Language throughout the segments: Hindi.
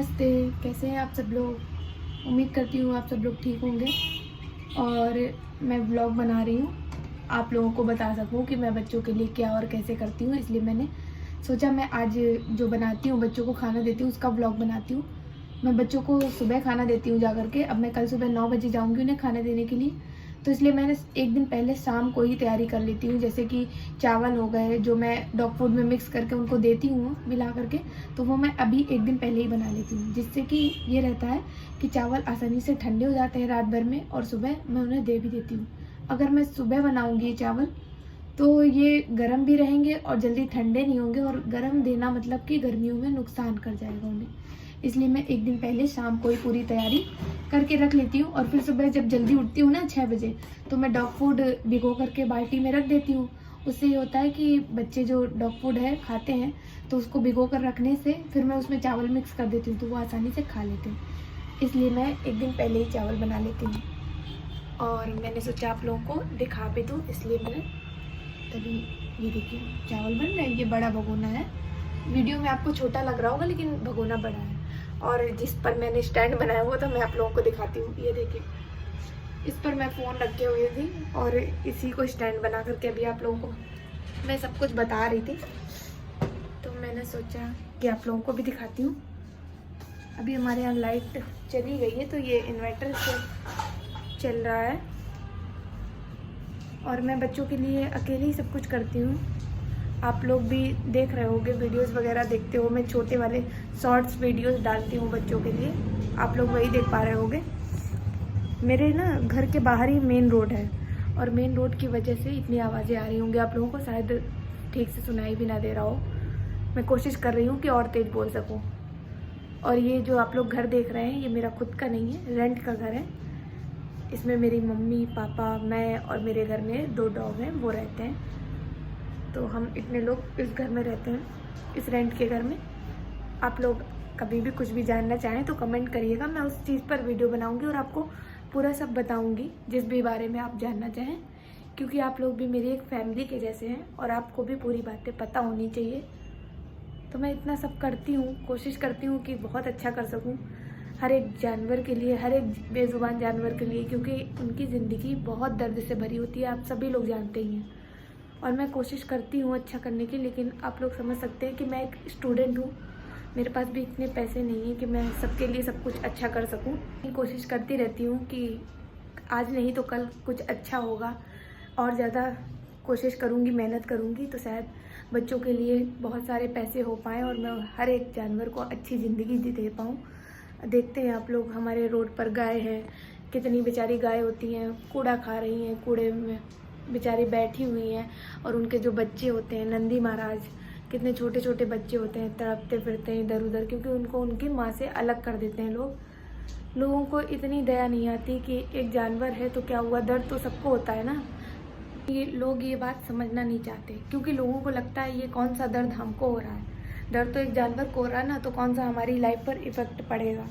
नमस्ते, कैसे हैं आप सब लोग। उम्मीद करती हूँ आप सब लोग ठीक होंगे। और मैं व्लॉग बना रही हूँ आप लोगों को बता सकूँ कि मैं बच्चों के लिए क्या और कैसे करती हूँ। इसलिए मैंने सोचा मैं आज जो बनाती हूँ, बच्चों को खाना देती हूँ, उसका व्लॉग बनाती हूँ। मैं बच्चों को सुबह खाना देती हूँ जा करके। अब मैं कल सुबह 9 बजे जाऊँगी उन्हें खाना देने के लिए, तो इसलिए मैंने एक दिन पहले शाम को ही तैयारी कर लेती हूँ। जैसे कि चावल हो गए जो मैं डॉग फूड में मिक्स करके उनको देती हूँ मिला करके, तो वो मैं अभी एक दिन पहले ही बना लेती हूँ, जिससे कि ये रहता है कि चावल आसानी से ठंडे हो जाते हैं रात भर में, और सुबह मैं उन्हें दे भी देती हूँ। अगर मैं सुबह बनाऊँगी चावल तो ये गर्म भी रहेंगे और जल्दी ठंडे नहीं होंगे, और गर्म देना मतलब कि गर्मियों में नुकसान कर जाएगा उन्हें। इसलिए मैं एक दिन पहले शाम को ही पूरी तैयारी करके रख लेती हूँ, और फिर सुबह जब जल्दी उठती हूँ ना 6 बजे, तो मैं डॉग फूड भिगो करके बाल्टी में रख देती हूँ। उससे ये होता है कि बच्चे जो डॉग फूड है खाते हैं, तो उसको भिगो कर रखने से फिर मैं उसमें चावल मिक्स कर देती हूँ, तो वो आसानी से खा लेते हैं। इसलिए मैं एक दिन पहले ही चावल बना लेती हूँ, और मैंने सोचा आप लोगों को दिखा भी दूँ, इसलिए मैंने तभी ये देखिए चावल बन रहे हैं। ये बड़ा भगोना है, वीडियो में आपको छोटा लग रहा होगा लेकिन भगोना बड़ा है। और जिस पर मैंने स्टैंड बनाया हुआ था मैं आप लोगों को दिखाती हूँ। ये देखिए, इस पर मैं फ़ोन रखे हुए थी और इसी को स्टैंड बना करके अभी आप लोगों को मैं सब कुछ बता रही थी, तो मैंने सोचा कि आप लोगों को भी दिखाती हूँ। अभी हमारे यहाँ लाइट चली गई है, तो ये इन्वर्टर से चल रहा है, और मैं बच्चों के लिए अकेले ही सब कुछ करती हूँ। आप लोग भी देख रहे होंगे, वीडियोस वगैरह देखते हो, मैं छोटे वाले शॉर्ट्स वीडियोस डालती हूँ बच्चों के लिए, आप लोग वही देख पा रहे होंगे। मेरे ना घर के बाहर ही मेन रोड है, और मेन रोड की वजह से इतनी आवाज़ें आ रही होंगी आप लोगों को, शायद ठीक से सुनाई भी ना दे रहा हो। मैं कोशिश कर रही हूँ कि और तेज़ बोल सकूँ। और ये जो आप लोग घर देख रहे हैं, ये मेरा खुद का नहीं है, रेंट का घर है। इसमें मेरी मम्मी पापा, मैं और मेरे घर में 2 डॉग हैं, वो रहते हैं। तो हम इतने लोग इस घर में रहते हैं, इस रेंट के घर में। आप लोग कभी भी कुछ भी जानना चाहें तो कमेंट करिएगा, मैं उस चीज़ पर वीडियो बनाऊंगी और आपको पूरा सब बताऊंगी, जिस भी बारे में आप जानना चाहें, क्योंकि आप लोग भी मेरी एक फैमिली के जैसे हैं और आपको भी पूरी बातें पता होनी चाहिए। तो मैं इतना सब करती हूँ, कोशिश करती हूँ कि बहुत अच्छा कर सकूँ हर एक जानवर के लिए, हर एक बेजुबान जानवर के लिए, क्योंकि उनकी ज़िंदगी बहुत दर्द से भरी होती है, आप सभी लोग जानते ही हैं। और मैं कोशिश करती हूँ अच्छा करने की, लेकिन आप लोग समझ सकते हैं कि मैं एक स्टूडेंट हूँ, मेरे पास भी इतने पैसे नहीं हैं कि मैं सबके लिए सब कुछ अच्छा कर सकूँ। कोशिश करती रहती हूँ कि आज नहीं तो कल कुछ अच्छा होगा, और ज़्यादा कोशिश करूँगी, मेहनत करूँगी, तो शायद बच्चों के लिए बहुत सारे पैसे हो पाएँ और मैं हर एक जानवर को अच्छी ज़िंदगी दे पाऊँ। देखते हैं आप लोग, हमारे रोड पर गाय हैं, कितनी बेचारी गाय होती हैं, कूड़ा खा रही हैं, कूड़े में बेचारी बैठी हुई हैं, और उनके जो बच्चे होते हैं, नंदी महाराज, कितने छोटे छोटे बच्चे होते हैं, तड़पते फिरते हैं इधर उधर, क्योंकि उनको उनकी माँ से अलग कर देते हैं लोग। लोगों को इतनी दया नहीं आती कि एक जानवर है तो क्या हुआ, दर्द तो सबको होता है ना। ये लोग ये बात समझना नहीं चाहते, क्योंकि लोगों को लगता है ये कौन सा दर्द हमको हो रहा है। दर्द तो एक जानवर को हो रहा है ना, तो कौन सा हमारी लाइफ पर इफेक्ट पड़ेगा।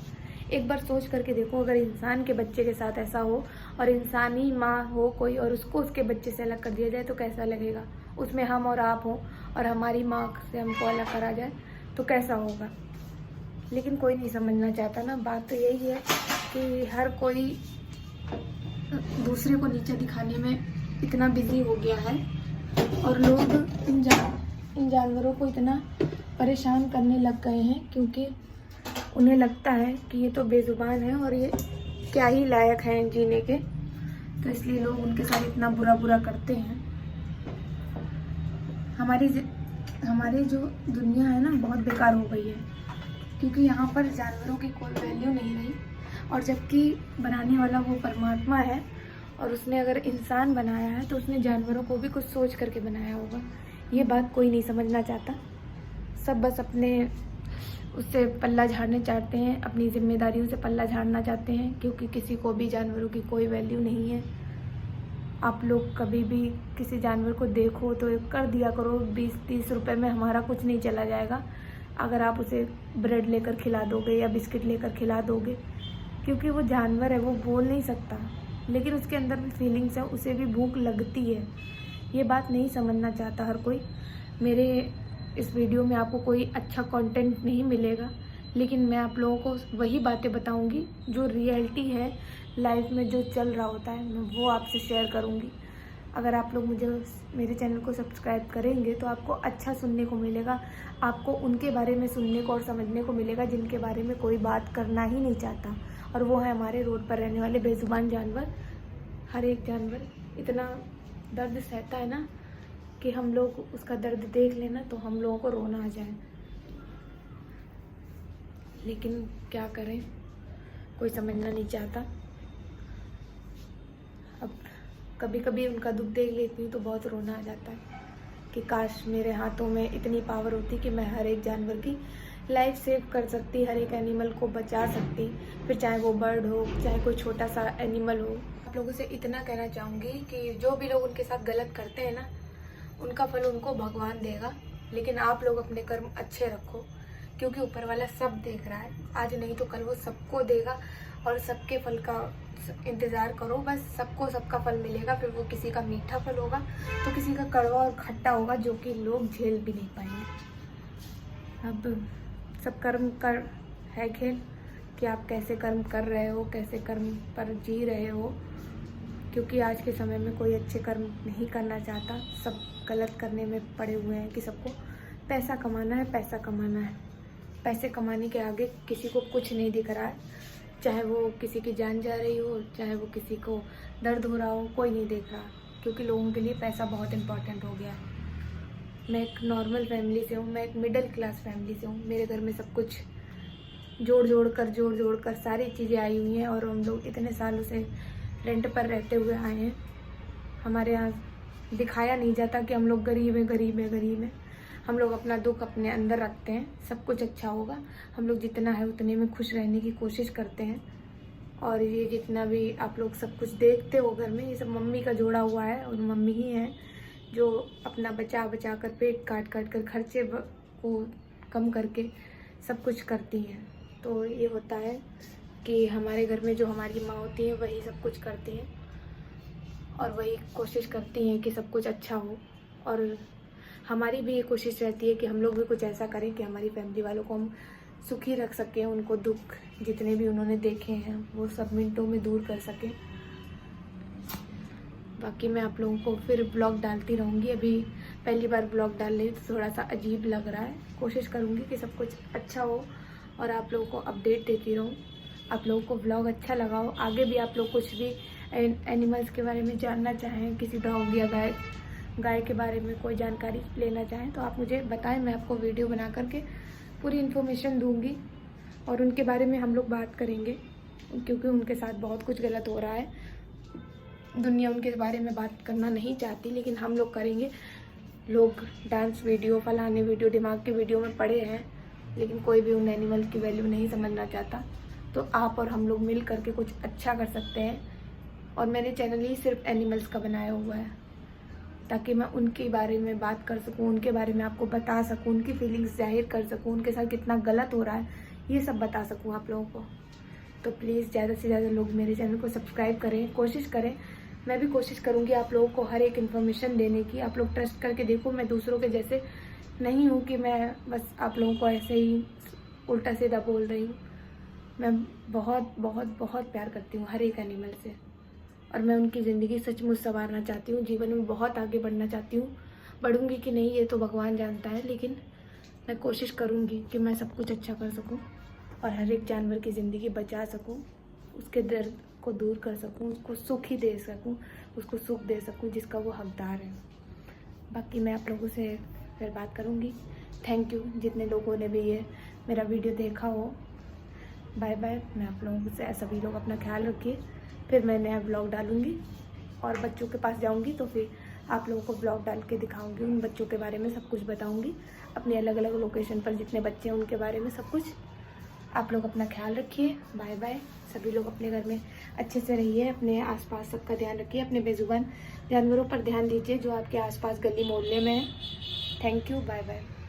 एक बार सोच करके देखो, अगर इंसान के बच्चे के साथ ऐसा हो, और इंसानी माँ हो कोई और उसको उसके बच्चे से अलग कर दिया जाए तो कैसा लगेगा। उसमें हम और आप हों और हमारी माँ से हमको अलग करा जाए तो कैसा होगा। लेकिन कोई नहीं समझना चाहता ना। बात तो यही है कि हर कोई दूसरे को नीचे दिखाने में इतना बिजी हो गया है, और लोग इन जानवरों को इतना परेशान करने लग गए हैं, क्योंकि उन्हें लगता है कि ये तो बेजुबान है और ये क्या ही लायक हैं जीने के, तो इसलिए लोग उनके साथ इतना बुरा करते हैं। हमारी जो दुनिया है ना, बहुत बेकार हो गई है, क्योंकि यहाँ पर जानवरों की कोई वैल्यू नहीं रही, और जबकि बनाने वाला वो परमात्मा है, और उसने अगर इंसान बनाया है तो उसने जानवरों को भी कुछ सोच करके बनाया होगा। ये बात कोई नहीं समझना चाहता, सब बस अपने उससे पल्ला झाड़ने चाहते हैं, अपनी जिम्मेदारियों से पल्ला झाड़ना चाहते हैं, क्योंकि किसी को भी जानवरों की कोई वैल्यू नहीं है। आप लोग कभी भी किसी जानवर को देखो तो कर दिया करो, 20-30 रुपए में हमारा कुछ नहीं चला जाएगा अगर आप उसे ब्रेड लेकर खिला दोगे या बिस्किट लेकर खिला दोगे, क्योंकि वो जानवर है, वो बोल नहीं सकता, लेकिन उसके अंदर भी फीलिंग्स है, उसे भी भूख लगती है। ये बात नहीं समझना चाहता हर कोई। मेरे इस वीडियो में आपको कोई अच्छा कंटेंट नहीं मिलेगा, लेकिन मैं आप लोगों को वही बातें बताऊंगी जो रियलिटी है, लाइफ में जो चल रहा होता है, मैं वो आपसे शेयर करूंगी। अगर आप लोग मुझे मेरे चैनल को सब्सक्राइब करेंगे तो आपको अच्छा सुनने को मिलेगा, आपको उनके बारे में सुनने को और समझने को मिलेगा जिनके बारे में कोई बात करना ही नहीं चाहता, और वो है हमारे रोड पर रहने वाले बेजुबान जानवर। हर एक जानवर इतना दर्द सहता है ना कि हम लोग उसका दर्द देख लेना तो हम लोगों को रोना आ जाए, लेकिन क्या करें, कोई समझना नहीं चाहता। अब कभी कभी उनका दुख देख लेती हूँ तो बहुत रोना आ जाता है कि काश मेरे हाथों में इतनी पावर होती कि मैं हर एक जानवर की लाइफ सेव कर सकती, हर एक एनिमल को बचा सकती, फिर चाहे वो बर्ड हो, चाहे कोई छोटा सा एनिमल हो। आप लोगों से इतना कहना चाहूँगी कि जो भी लोग उनके साथ गलत करते हैं ना, उनका फल उनको भगवान देगा, लेकिन आप लोग अपने कर्म अच्छे रखो, क्योंकि ऊपर वाला सब देख रहा है। आज नहीं तो कल वो सबको देगा, और सबके फल का इंतज़ार करो, बस सबको सबका फल मिलेगा। फिर वो किसी का मीठा फल होगा तो किसी का कड़वा और खट्टा होगा, जो कि लोग झेल भी नहीं पाएंगे। अब सब कर्म का है खेल कि आप कैसे कर्म कर रहे हो, कैसे कर्म पर जी रहे हो, क्योंकि आज के समय में कोई अच्छे कर्म नहीं करना चाहता, सब गलत करने में पड़े हुए हैं कि सबको पैसा कमाना है, पैसा कमाना है। पैसे कमाने के आगे किसी को कुछ नहीं दिख रहा है, चाहे वो किसी की जान जा रही हो, चाहे वो किसी को दर्द हो रहा हो, कोई नहीं देख रहा, क्योंकि लोगों के लिए पैसा बहुत इम्पोर्टेंट हो गया है। मैं एक नॉर्मल फैमिली से हूँ, मैं एक मिडिल क्लास फैमिली से हूँ। मेरे घर में सब कुछ जोड़ जोड़ कर सारी चीज़ें आई हुई हैं, और हम लोग इतने सालों से रेंट पर रहते हुए आए हैं। हमारे यहाँ दिखाया नहीं जाता कि हम लोग गरीब हैं। हम लोग अपना दुख अपने अंदर रखते हैं, सब कुछ अच्छा होगा। हम लोग जितना है उतने में खुश रहने की कोशिश करते हैं, और ये जितना भी आप लोग सब कुछ देखते हो घर में, ये सब मम्मी का जोड़ा हुआ है, और मम्मी ही है जो अपना बचा कर पेट काट कर खर्चे को कम करके सब कुछ करती हैं। तो ये होता है कि हमारे घर में जो हमारी माँ होती है वही सब कुछ करती हैं, और वही कोशिश करती हैं कि सब कुछ अच्छा हो। और हमारी भी ये कोशिश रहती है कि हम लोग भी कुछ ऐसा करें कि हमारी फैमिली वालों को हम सुखी रख सकें, उनको दुख जितने भी उन्होंने देखे हैं वो सब मिनटों में दूर कर सकें। बाकी मैं आप लोगों को फिर ब्लॉग डालती रहूँगी। अभी पहली बार ब्लॉग डाल रही तो थोड़ा सा अजीब लग रहा है। कोशिश करूँगी कि सब कुछ अच्छा हो और आप लोगों को अपडेट देती रहूँ। आप लोगों को ब्लॉग अच्छा लगा हो, आगे भी आप लोग कुछ भी एनिमल्स के बारे में जानना चाहें, किसी डॉग या गाय के बारे में कोई जानकारी लेना चाहें तो आप मुझे बताएं, मैं आपको वीडियो बना करके पूरी इन्फॉर्मेशन दूंगी और उनके बारे में हम लोग बात करेंगे, क्योंकि उनके साथ बहुत कुछ गलत हो रहा है। दुनिया उनके बारे में बात करना नहीं चाहती, लेकिन हम लोग करेंगे। लोग डांस वीडियो, फलाने वीडियो, दिमाग के वीडियो में पड़े हैं, लेकिन कोई भी उन एनिमल की वैल्यू नहीं समझना चाहता। तो आप और हम लोग मिल करके कुछ अच्छा कर सकते हैं। और मैंने चैनल ही सिर्फ एनिमल्स का बनाया हुआ है, ताकि मैं उनके बारे में बात कर सकूं, उनके बारे में आपको बता सकूं, उनकी फीलिंग्स जाहिर कर सकूं, उनके साथ कितना गलत हो रहा है ये सब बता सकूं आप लोगों को। तो प्लीज़ ज़्यादा से ज़्यादा लोग मेरे चैनल को सब्सक्राइब करें, कोशिश करें। मैं भी कोशिश करूँगी आप लोगों को हर एक इन्फॉर्मेशन देने की। आप लोग ट्रस्ट करके देखो, मैं दूसरों के जैसे नहीं हूँ कि मैं बस आप लोगों को ऐसे ही उल्टा सीधा बोल रही हूँ। मैं बहुत बहुत बहुत प्यार करती हूँ हर एक एनिमल से, और मैं उनकी ज़िंदगी सचमुच संवारना चाहती हूँ, जीवन में बहुत आगे बढ़ना चाहती हूँ। बढ़ूँगी कि नहीं ये तो भगवान जानता है, लेकिन मैं कोशिश करूँगी कि मैं सब कुछ अच्छा कर सकूँ और हर एक जानवर की ज़िंदगी बचा सकूँ, उसके दर्द को दूर कर सकूँ, उसको सुख ही दे सकूँ, उसको सुख दे सकूँ जिसका वो हकदार है। बाकी मैं आप लोगों से फिर बात करूँगी। थैंक यू जितने लोगों ने भी ये मेरा वीडियो देखा हो। Bye bye. मैं आप लोगों से, सभी लोग अपना ख्याल रखिए। फिर मैं नया ब्लॉग डालूँगी और बच्चों के पास जाऊँगी तो फिर आप लोगों को ब्लॉग डाल के दिखाऊँगी, उन बच्चों के बारे में सब कुछ बताऊँगी, अपने अलग अलग लोकेशन पर जितने बच्चे हैं उनके बारे में सब कुछ। आप लोग अपना ख्याल रखिए। Bye bye. सभी लोग अपने घर में अच्छे से रहिए, अपने आसपास सबका ध्यान रखिए, अपने बेजुबान जानवरों पर ध्यान दीजिए जो आपके आसपास गली मोहल्ले में है। Thank you. Bye bye.